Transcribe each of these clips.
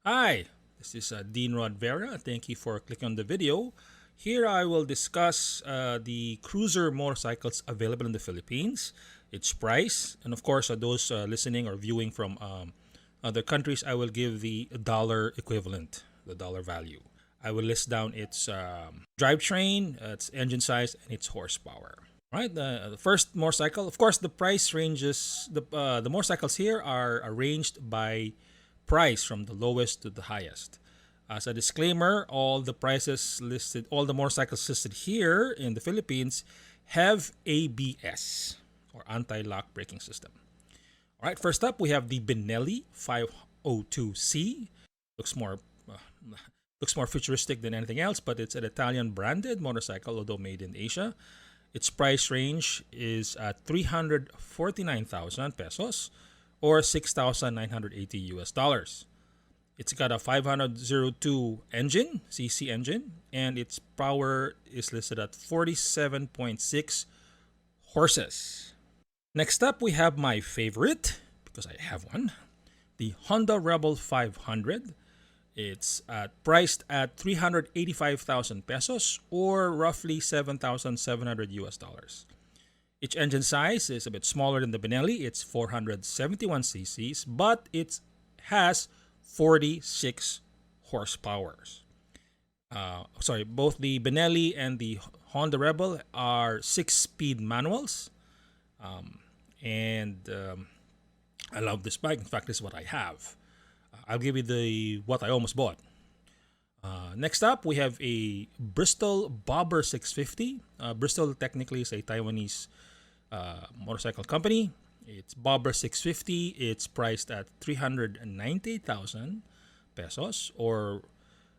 Hi, this is Dean Rod Vera. Thank you for clicking on the video. Here I will discuss the cruiser motorcycles available in the Philippines, its price, and of course, those listening or viewing from other countries, I will give the dollar equivalent, the dollar value. I will list down its drivetrain, its engine size, and its horsepower. Right, the first motorcycle. Of course, the price ranges. The motorcycles here are arranged by price from the lowest to the highest. As a disclaimer, all the prices listed, all the motorcycles listed here in the Philippines have ABS or anti-lock braking system. All right, first up we have the Benelli 502C. Looks more looks more futuristic than anything else, but it's an Italian branded motorcycle, although made in Asia. Its price range is at 349,000 pesos or 6,980 US dollars. It's got a 502 engine, cc engine, and its power is listed at 47.6 horses. Next up, we have my favorite, because I have one, the Honda Rebel 500. It's priced at 385,000 pesos or roughly 7,700 US dollars. Its engine size is a bit smaller than the Benelli. It's 471 cc's, but it has 46 horsepower. Both the Benelli and the Honda Rebel are 6-speed manuals. I love this bike. In fact, this is what I have. I'll give you the what I almost bought. Next up, we have a Bristol Bobber 650. Bristol technically is a Taiwanese motorcycle company. It's Bobber 650. It's priced at 390,000 pesos or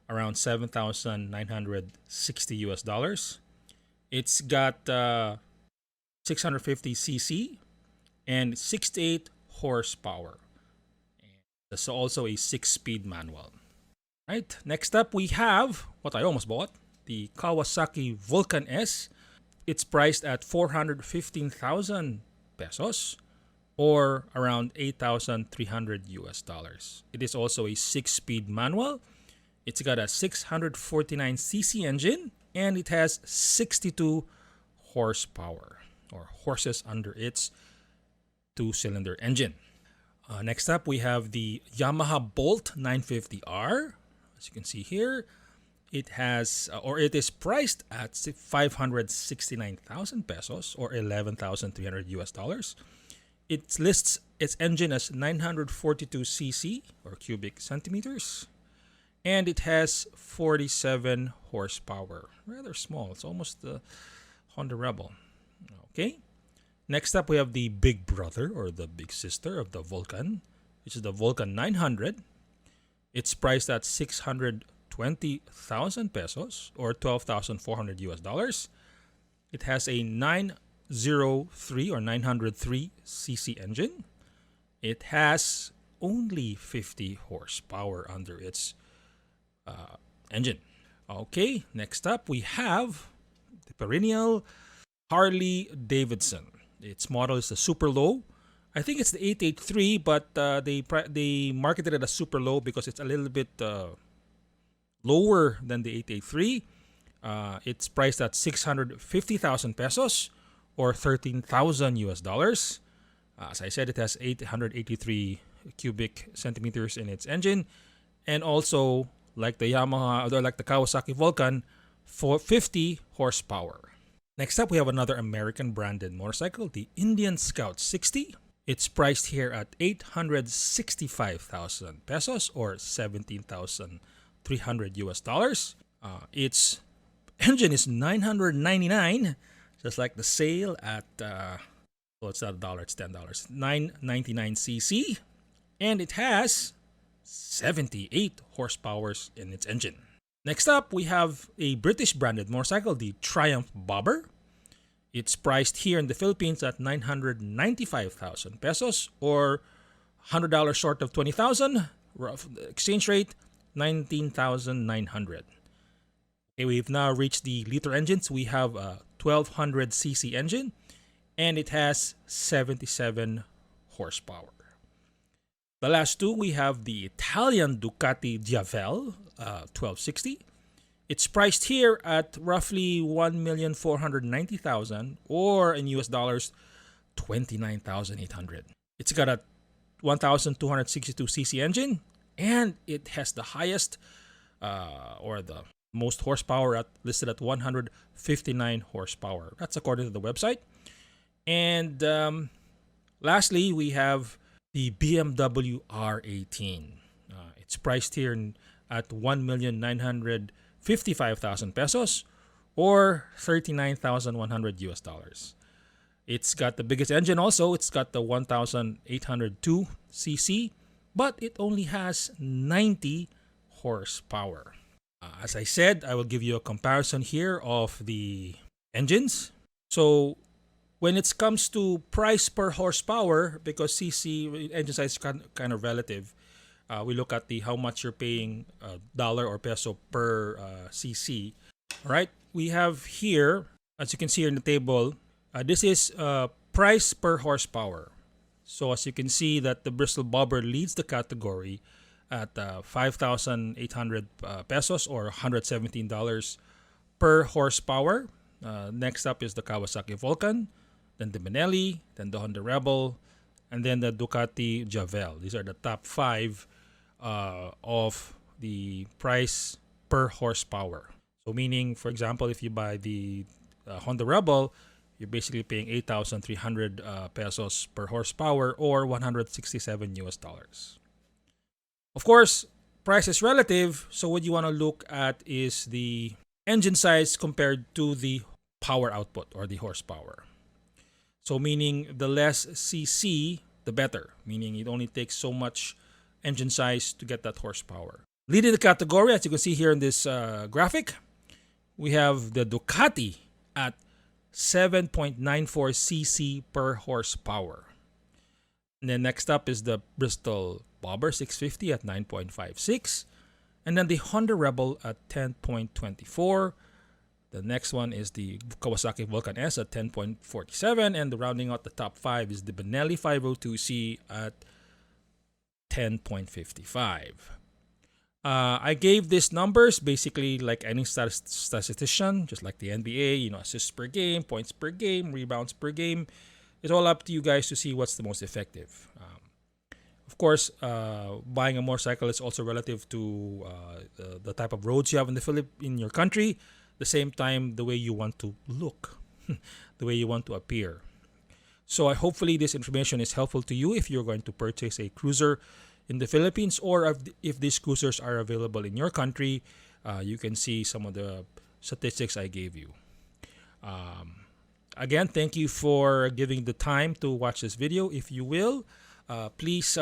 around 7,960 US dollars. It's got 650 cc and 68 horsepower. It's also a 6-speed manual. Right. Next up, we have what I almost bought, the Kawasaki Vulcan S. It's priced at 415,000 pesos or around 8,300 US dollars. It is also a 6-speed manual. It's got a 649 cc engine and it has 62 horsepower or horses under its 2-cylinder engine. Next up, we have the Yamaha Bolt 950R. As you can see here, it is priced at 569,000 pesos or 11,300 US dollars. It lists its engine as 942 cc or cubic centimeters, and it has 47 horsepower. Rather small. It's almost the Honda Rebel. Okay. Next up, we have the big brother or the big sister of the Vulcan, which is the Vulcan 900. It's priced at 620,000 pesos or 12,400 US dollars. It has a 903 or 903 cc engine. It has only 50 horsepower under its engine. Okay, next up we have the perennial Harley Davidson. Its model is the Superlow. I think it's the 883, but they marketed it as Superlow because it's a little bit lower than the 883. It's priced at 650,000 pesos or 13,000 US dollars. As I said, it has 883 cubic centimeters in its engine, and also like the Yamaha or like the Kawasaki Vulcan, 50 horsepower. Next up, we have another American branded motorcycle, the Indian Scout 60. It's priced here at 865,000 pesos or 17,300 US dollars. Its engine is 999, just like the sale at it's not $1, it's $10. 999 cc, and it has 78 horsepower in its engine. Next up, we have a British branded motorcycle, the Triumph Bobber. It's priced here in the Philippines at 995,000 pesos or $100 short of 20,000. Rough exchange rate, 19,900. Okay, we've now reached the liter engines. We have a 1200 cc engine and it has 77 horsepower. The last two, we have the Italian Ducati Diavel 1260. It's priced here at roughly 1,490,000, or in US dollars 29,800. It's got a 1,262cc engine, and it has the highest or the most horsepower listed at 159 horsepower. That's according to the website. And lastly, we have the BMW R18. It's priced here at 1,955,000 pesos, or 39,100 US dollars. It's got the biggest engine also. It's got the 1,802 cc, but it only has 90 horsepower. As I said, I will give you a comparison here of the engines. So when it comes to price per horsepower, because cc engine size is kind of relative, we look at how much you're paying dollar or peso per cc. All right, we have here, as you can see here in the table, this is price per horsepower. So as you can see that the Bristol Bobber leads the category at 5,800 pesos, or $117 per horsepower. Next up is the Kawasaki Vulcan, then the Benilli, then the Honda Rebel, and then the Ducati Diavel. These are the top 5 of the price per horsepower. So meaning, for example, if you buy the Honda Rebel, you're basically paying 8,300 pesos per horsepower, or 167 US dollars. Of course, price is relative, so what you want to look at is the engine size compared to the power output or the horsepower. So meaning the less cc, the better, meaning it only takes so much engine size to get that horsepower. Leading the category, as you can see here in this graphic, we have the Ducati at 7.94 cc per horsepower. And then next up is the Bristol Bobber 650 at 9.56. And then the Honda Rebel at 10.24. The next one is the Kawasaki Vulcan S at 10.47. And the rounding out the top 5 is the Benelli 502C at 10.55. I gave these numbers basically like any statistician, just like the NBA, assists per game, points per game, rebounds per game. It's all up to you guys to see what's the most effective. Of course, buying a motorcycle is also relative to the type of roads you have in your country. The same time, the way you want to look, the way you want to appear. So hopefully this information is helpful to you if you're going to purchase a cruiser in the Philippines, or if these cruisers are available in your country. You can see some of the statistics I gave you. Again, thank you for giving the time to watch this video. If you will, please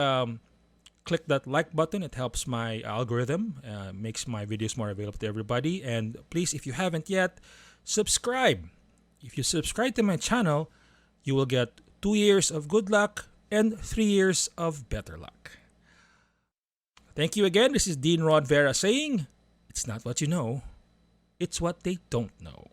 click that like button. It helps my algorithm, makes my videos more available to everybody. And please, if you haven't yet, subscribe. If you subscribe to my channel, you will get 2 years of good luck and 3 years of better luck. Thank you again. This is Dean Rod Vera saying, it's not what you know, it's what they don't know.